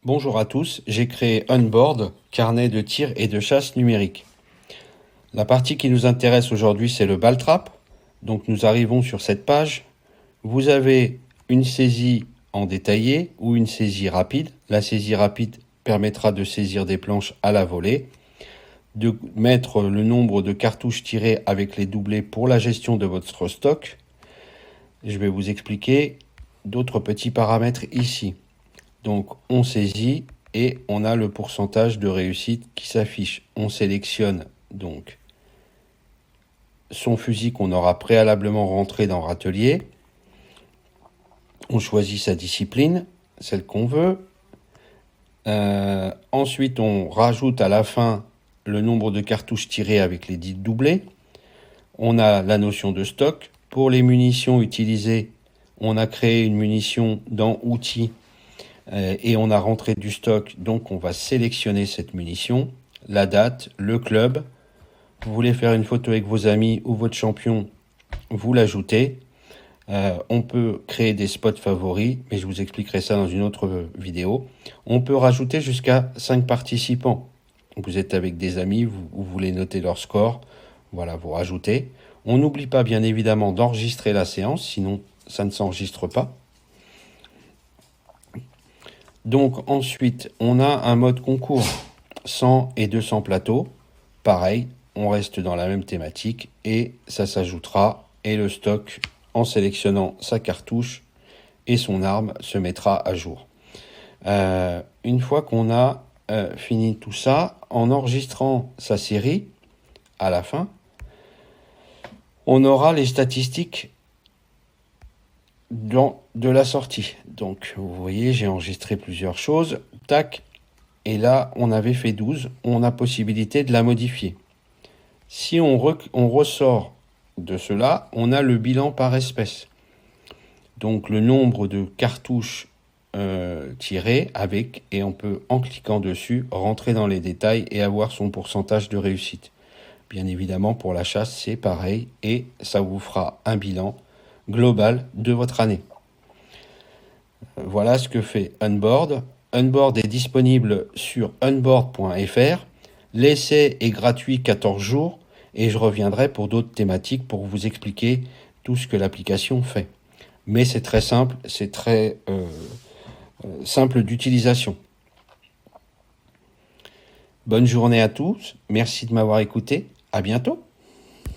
Bonjour à tous, j'ai créé Onboard, carnet de tir et de chasse numérique. La partie qui nous intéresse aujourd'hui, c'est le ball trap. Donc nous arrivons sur cette page. Vous avez une saisie en détaillé ou une saisie rapide. La saisie rapide permettra de saisir des planches à la volée, de mettre le nombre de cartouches tirées avec les doublés pour la gestion de votre stock. Je vais vous expliquer d'autres petits paramètres ici. Donc on saisit et on a le pourcentage de réussite qui s'affiche. On sélectionne donc son fusil qu'on aura préalablement rentré dans Râtelier. On choisit sa discipline, celle qu'on veut. Ensuite on rajoute à la fin le nombre de cartouches tirées avec les dits doublés. On a la notion de stock. Pour les munitions utilisées, on a créé une munition dans outils et on a rentré du stock, donc on va sélectionner cette munition, la date, le club. Vous voulez faire une photo avec vos amis ou votre champion, vous l'ajoutez. On peut créer des spots favoris, mais je vous expliquerai ça dans une autre vidéo. On peut rajouter jusqu'à 5 participants. Vous êtes avec des amis, vous voulez noter leur score, voilà, vous rajoutez. On n'oublie pas bien évidemment d'enregistrer la séance, sinon ça ne s'enregistre pas. Donc ensuite, on a un mode concours 100 et 200 plateaux. Pareil, on reste dans la même thématique et ça s'ajoutera. Et le stock, en sélectionnant sa cartouche et son arme, se mettra à jour. Une fois qu'on a fini tout ça, en enregistrant sa série, à la fin, on aura les statistiques de la sortie. Donc vous voyez, j'ai enregistré plusieurs choses, tac, et là on avait fait 12, on a possibilité de la modifier. Si on ressort de cela, on a le bilan par espèce. Donc le nombre de cartouches tirées avec, et on peut en cliquant dessus rentrer dans les détails et avoir son pourcentage de réussite. Bien évidemment pour la chasse c'est pareil et ça vous fera un bilan global de votre année. Voilà ce que fait Onboard. Onboard est disponible sur onboard.fr. L'essai est gratuit 14 jours et je reviendrai pour d'autres thématiques pour vous expliquer tout ce que l'application fait. Mais c'est très simple, c'est très simple d'utilisation. Bonne journée à tous, merci de m'avoir écouté, à bientôt.